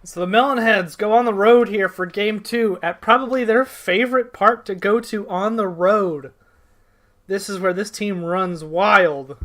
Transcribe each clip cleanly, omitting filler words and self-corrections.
So the Melonheads go on the road here for game 2 at probably their favorite park to go to on the road. This is where this team runs wild.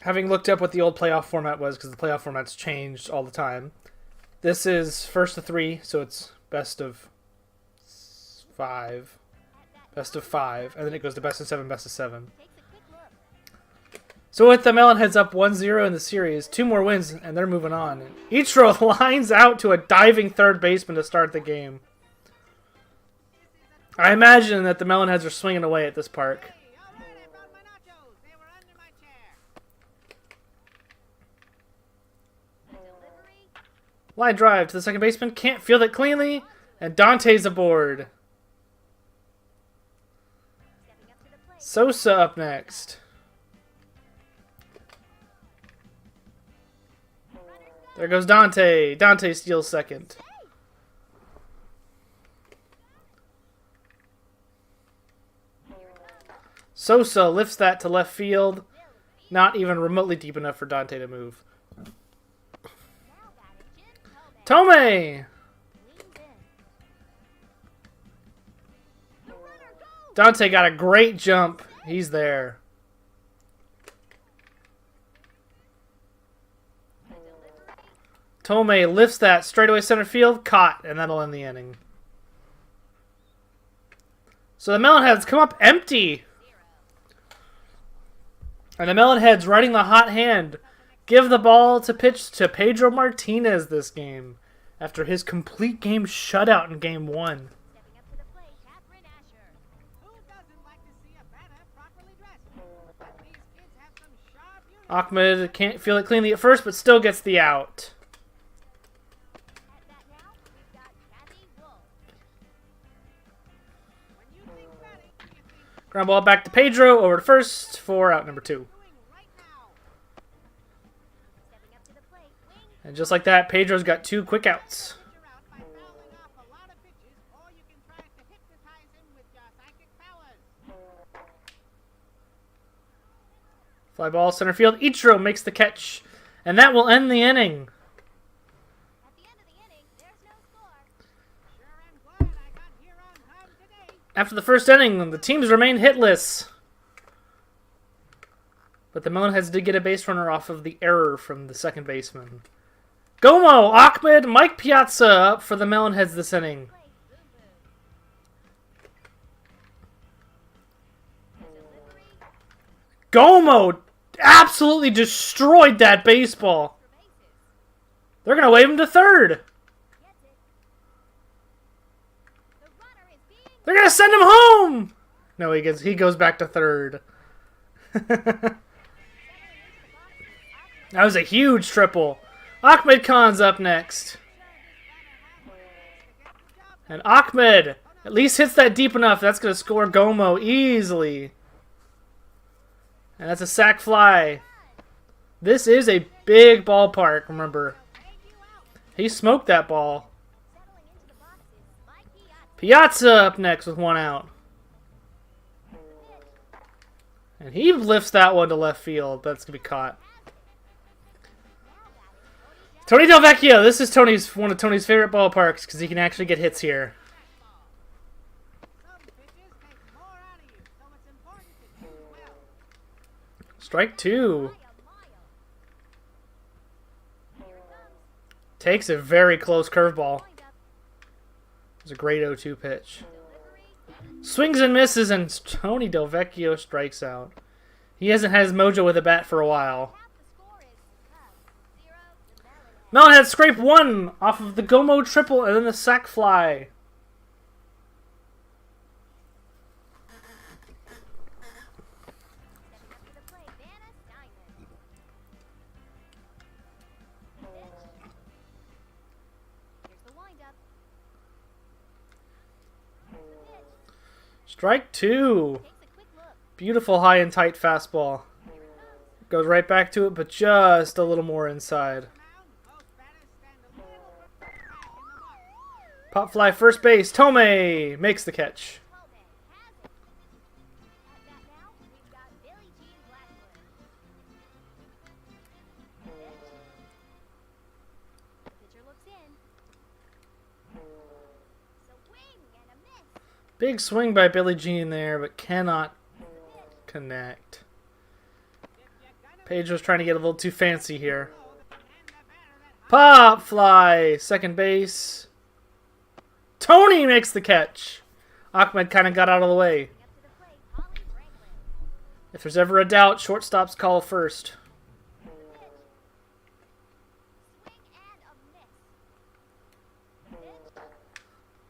Having looked up what the old playoff format was, because the playoff format's changed all the time. This is first of 3, so it's best of 5. Best of 5, and then it goes to best of 7, best of 7. So with the Melonheads up 1-0 in the series, 2 more wins, and they're moving on. Ichiro lines out to a diving third baseman to start the game. I imagine that the Melonheads are swinging away at this park. Line drive to the second baseman, can't field it cleanly, and Dante's aboard. Sosa up next. There goes Dante. Dante steals second. Sosa lifts that to left field. Not even remotely deep enough for Dante to move. Tomei! Dante got a great jump. He's there. Tomei lifts that straightaway center field. Caught, and that'll end the inning. So the Melonheads come up empty. And the Melonheads, riding the hot hand, give the ball to pitch to Pedro Martinez this game after his complete game shutout in game 1. Ahmed can't feel it cleanly at first, but still gets the out. Ground ball back to Pedro, over to first for out number 2. And just like that, Pedro's got 2 quick outs. Fly ball, center field. Ichiro makes the catch. And that will end the inning. After the first inning, the teams remain hitless. But the Melonheads did get a base runner off of the error from the second baseman. Gomo, Ahmed, Mike Piazza up for the Melonheads this inning. Gomo absolutely destroyed that baseball. They're going to wave him to third. They're going to send him home. No, he goes back to third. That was a huge triple. Ahmed Khan's up next. And Ahmed at least hits that deep enough. That's going to score Gomo easily. And that's a sac fly. This is a big ballpark, remember. He smoked that ball. Piazza up next with 1 out. And he lifts that one to left field. That's going to be caught. Tony Delvecchio. This is one of Tony's favorite ballparks because he can actually get hits here. Strike 2. Takes a very close curveball. It's a great 0-2 pitch. Swings and misses, and Tony Delvecchio strikes out. He hasn't had his mojo with a bat for a while. Melonhead scrape 1 off of the Gomo triple and then the sac fly. Strike 2. Beautiful high and tight fastball. Goes right back to it, but just a little more inside. Pop fly first base. Tomei makes the catch. Big swing by Billie Jean there, but cannot connect. Pedro's trying to get a little too fancy here. Pop fly, second base. Tony makes the catch. Ahmed kind of got out of the way. If there's ever a doubt, shortstop's call first.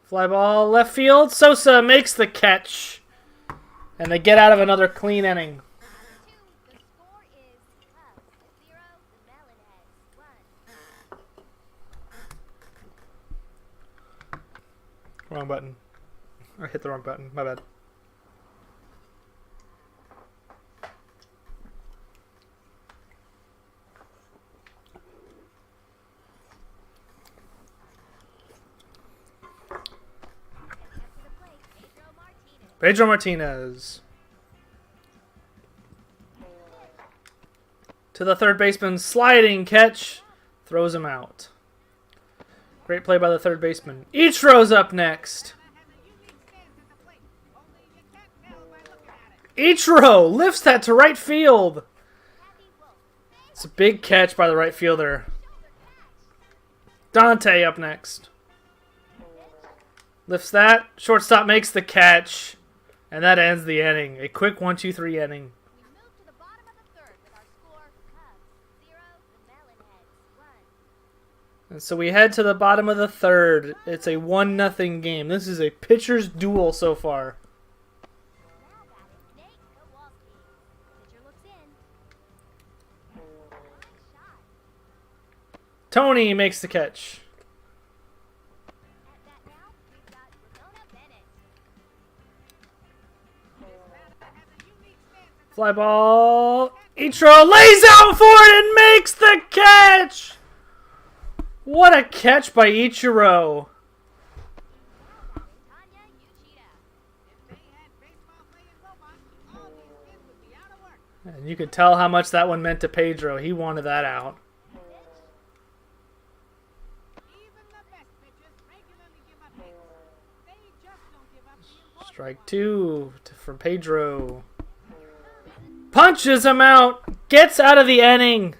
Fly ball left field. Sosa makes the catch. And they get out of another clean inning. Wrong button. I hit the wrong button. My bad. Pedro Martinez. To the third baseman. Sliding catch. Throws him out. Great play by the third baseman. Ichiro's up next. Ichiro lifts that to right field. It's a big catch by the right fielder. Dante up next. Lifts that. Shortstop makes the catch. And that ends the inning. A quick 1-2-3 inning. And so we head to the bottom of the third. It's a 1-0 game. This is a pitcher's duel so far. Tony makes the catch. Fly ball. Ichiro lays out for it and makes the catch. What a catch by Ichiro. And you could tell how much that one meant to Pedro. He wanted that out. Strike two from Pedro. Punches him out. Gets out of the inning.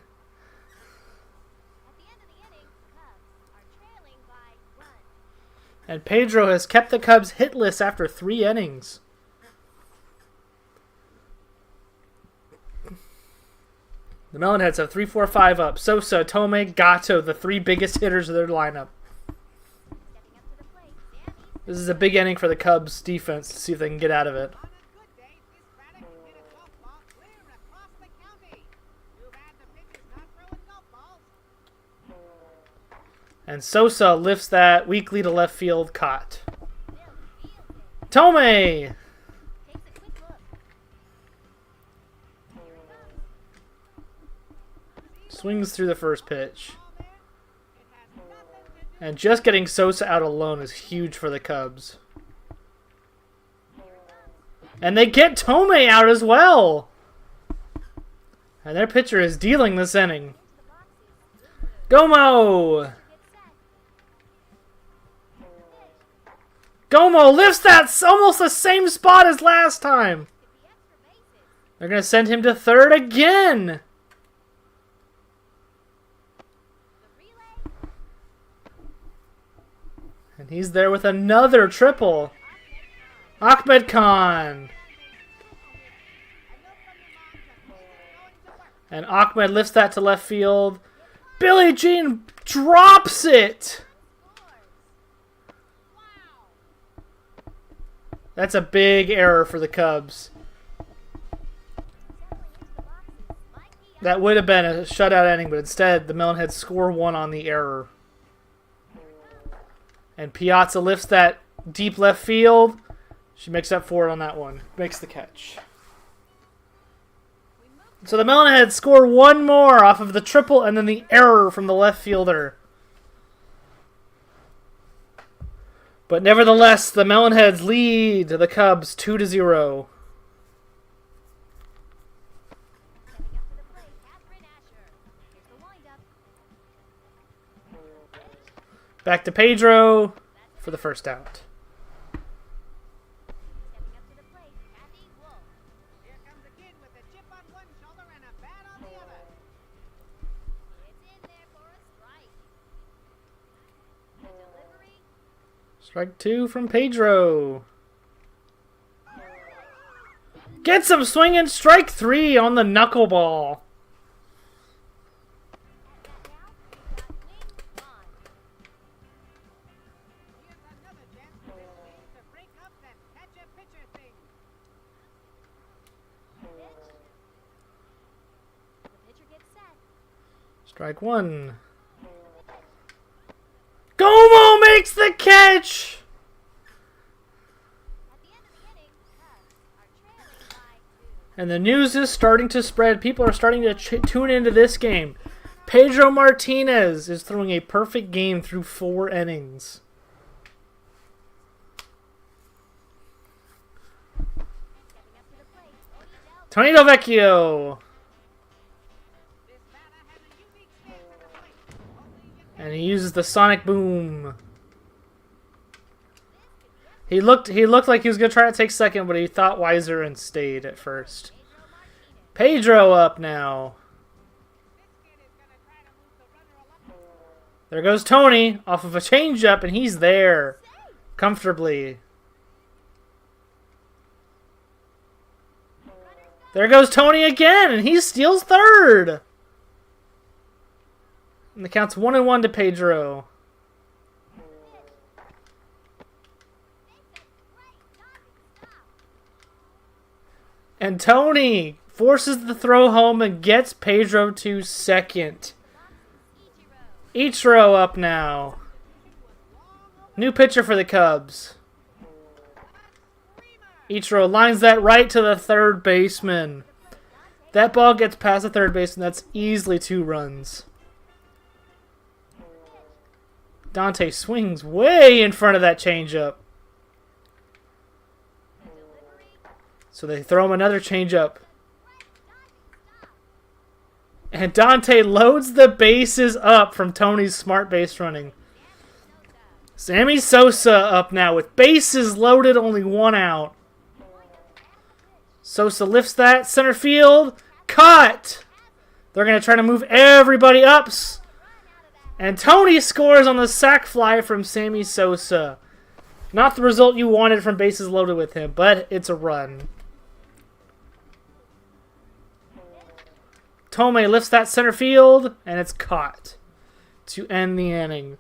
And Pedro has kept the Cubs hitless after 3 innings. The Melonheads have 3-4-5 up. Sosa, Tomei, Gatto, the 3 biggest hitters of their lineup. This is a big inning for the Cubs defense to see if they can get out of it. And Sosa lifts that weakly to left field, caught. Tomei! Swings through the first pitch. And just getting Sosa out alone is huge for the Cubs. And they get Tomei out as well! And their pitcher is dealing this inning. Gomo! Gomo lifts that almost the same spot as last time. They're going to send him to third again. And he's there with another triple. Ahmed Khan. And Ahmed lifts that to left field. Billie Jean drops it. That's a big error for the Cubs. That would have been a shutout inning, but instead the Melonheads score 1 on the error. And Piazza lifts that deep left field. She makes up for it on that one. Makes the catch. So the Melonheads score 1 more off of the triple and then the error from the left fielder. But nevertheless, the Melonheads lead the Cubs 2-0. Back to Pedro for the first out. Strike 2 from Pedro. Gets him swinging. Strike 3 on the knuckleball. Strike 1. Gomo makes the catch! And the news is starting to spread. People are starting to tune into this game. Pedro Martinez is throwing a perfect game through 4 innings. Tony Delvecchio. And he uses the Sonic Boom. He looked like he was going to try to take second, but he thought wiser and stayed at first. Pedro up now. There goes Tony off of a changeup, and he's there comfortably. There goes Tony again, and he steals third. And the count's 1-1 to Pedro. And Tony forces the throw home and gets Pedro to second. Ichiro up now. New pitcher for the Cubs. Ichiro lines that right to the third baseman. That ball gets past the third baseman. That's easily 2 runs. Dante swings way in front of that changeup. So they throw him another changeup. And Dante loads the bases up from Tony's smart base running. Sammy Sosa up now with bases loaded, only 1 out. Sosa lifts that, center field, caught! They're going to try to move everybody up. And Tony scores on the sac fly from Sammy Sosa. Not the result you wanted from bases loaded with him, but it's a run. Tomei lifts that center field, and it's caught to end the inning.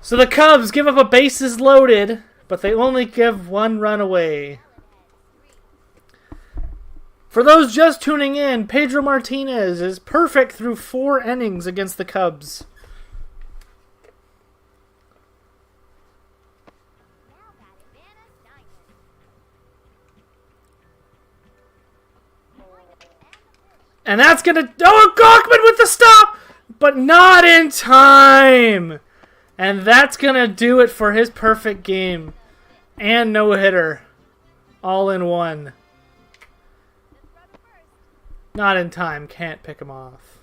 So the Cubs give up a bases loaded, but they only give 1 run away. For those just tuning in, Pedro Martinez is perfect through 4 innings against the Cubs. And that's going to... Oh, Gawkman with the stop! But not in time! And that's going to do it for his perfect game. And no-hitter. All in one. Not in time. Can't pick him off.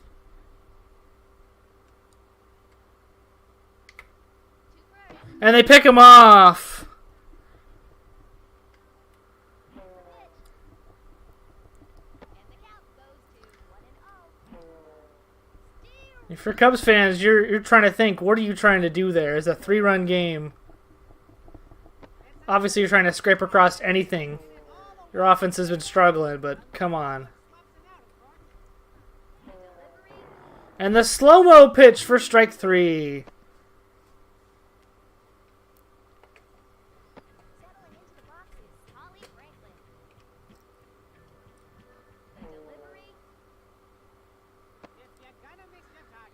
And they pick him off! For Cubs fans, you're trying to think, what are you trying to do there? It's a 3-run game. Obviously, you're trying to scrape across anything. Your offense has been struggling, but come on. And the slow-mo pitch for strike 3.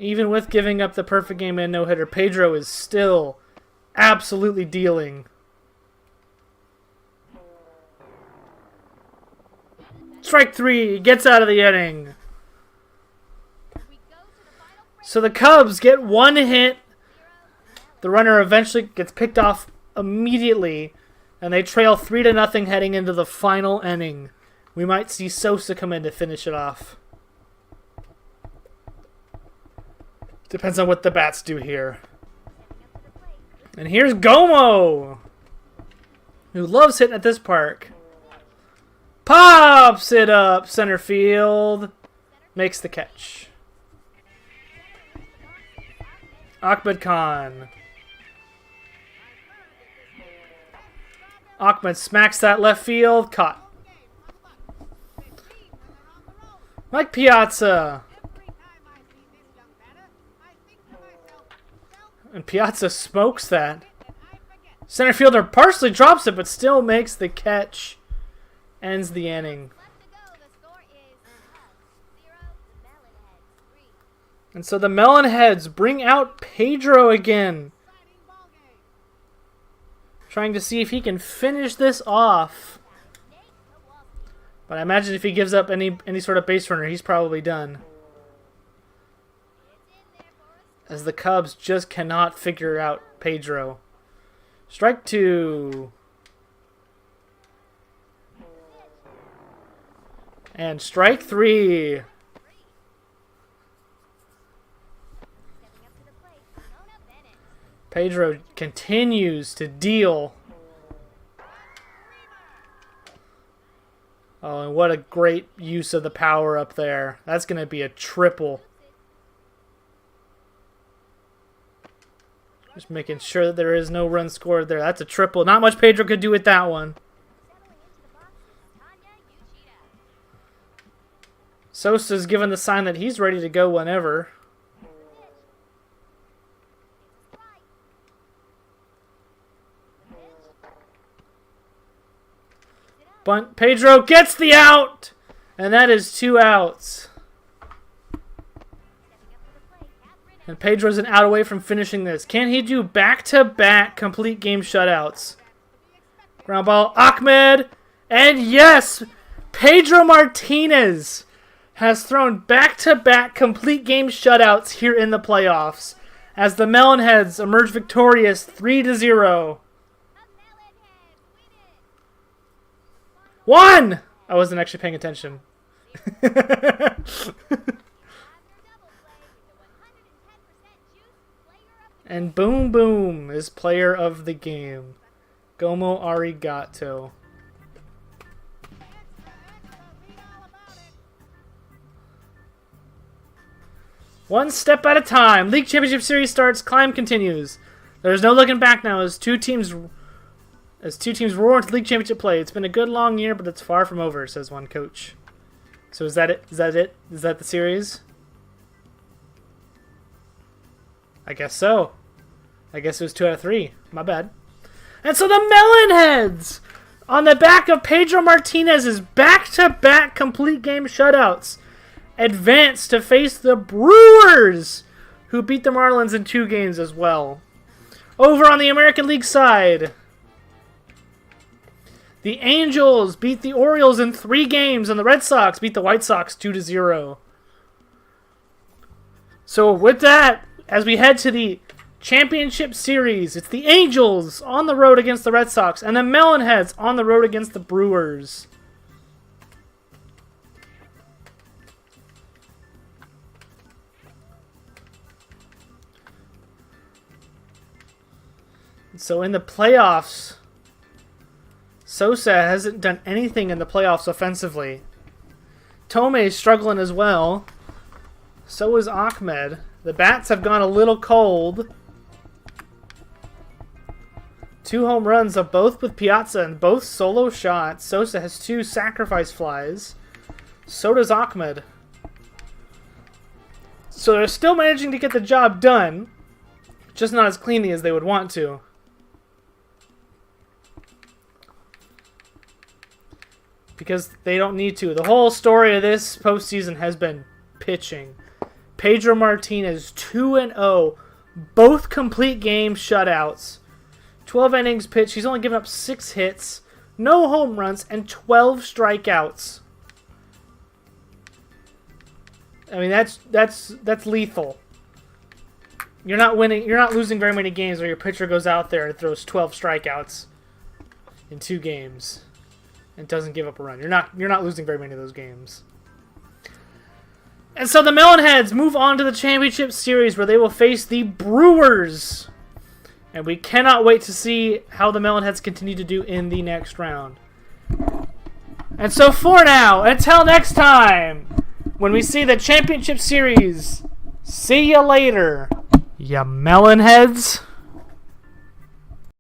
Even with giving up the perfect game and no-hitter, Pedro is still absolutely dealing. Strike 3, gets out of the inning. So the Cubs get 1 hit. The runner eventually gets picked off immediately, and they trail 3-0 heading into the final inning. We might see Sosa come in to finish it off. Depends on what the bats do here. And here's Gomo, who loves hitting at this park. Pops it up center field. Makes the catch. Ahmed Khan. Ahmed smacks that left field. Caught. Mike Piazza. And Piazza smokes that. Center fielder partially drops it, but still makes the catch. Ends the inning. And so the Melonheads bring out Pedro again. Trying to see if he can finish this off. But I imagine if he gives up any sort of base runner, he's probably done. As the Cubs just cannot figure out Pedro. Strike 2. And strike 3. Pedro continues to deal. Oh, and what a great use of the power up there. That's going to be a triple. Just making sure that there is no run scored there. That's a triple. Not much Pedro could do with that one. Sosa's given the sign that he's ready to go whenever. Bunt. Pedro gets the out! And that is 2 outs. And Pedro's an out away from finishing this. Can he do back-to-back complete game shutouts? Ground ball. Ahmed. And yes! Pedro Martinez has thrown back-to-back complete game shutouts here in the playoffs. As the Melonheads emerge victorious 3-0. 1! I wasn't actually paying attention. And Boom Boom is player of the game. Gomo arigato. One step at a time. League Championship Series starts. Climb continues. There's no looking back now as two teams roar into League Championship play. It's been a good long year, but it's far from over, says one coach. So is that it? Is that it? Is that the series? I guess so. I guess it was 2 out of 3. My bad. And so the Melonheads, on the back of Pedro Martinez's back-to-back complete game shutouts, advance to face the Brewers, who beat the Marlins in 2 games as well. Over on the American League side, the Angels beat the Orioles in 3 games, and the Red Sox beat the White Sox 2-0. So with that, as we head to the Championship Series, it's the Angels on the road against the Red Sox, and the Melonheads on the road against the Brewers. So in the playoffs, Sosa hasn't done anything in the playoffs offensively. Tomei's struggling as well. So is Ahmed. The bats have gone a little cold. 2 home runs of both with Piazza and both solo shots. Sosa has 2 sacrifice flies. So does Ahmed. So they're still managing to get the job done, just not as cleanly as they would want to. Because they don't need to. The whole story of this postseason has been pitching. Pedro Martinez, 2-0. Both complete game shutouts. 12 innings pitched. He's only given up 6 hits. No home runs. And 12 strikeouts. I mean, that's lethal. You're not winning. You're not losing very many games where your pitcher goes out there and throws 12 strikeouts in 2 games and doesn't give up a run. You're not losing very many of those games. And so the Melonheads move on to the Championship Series where they will face the Brewers. And we cannot wait to see how the Melonheads continue to do in the next round. And so for now, until next time, when we see the Championship Series, see you later, ya Melonheads.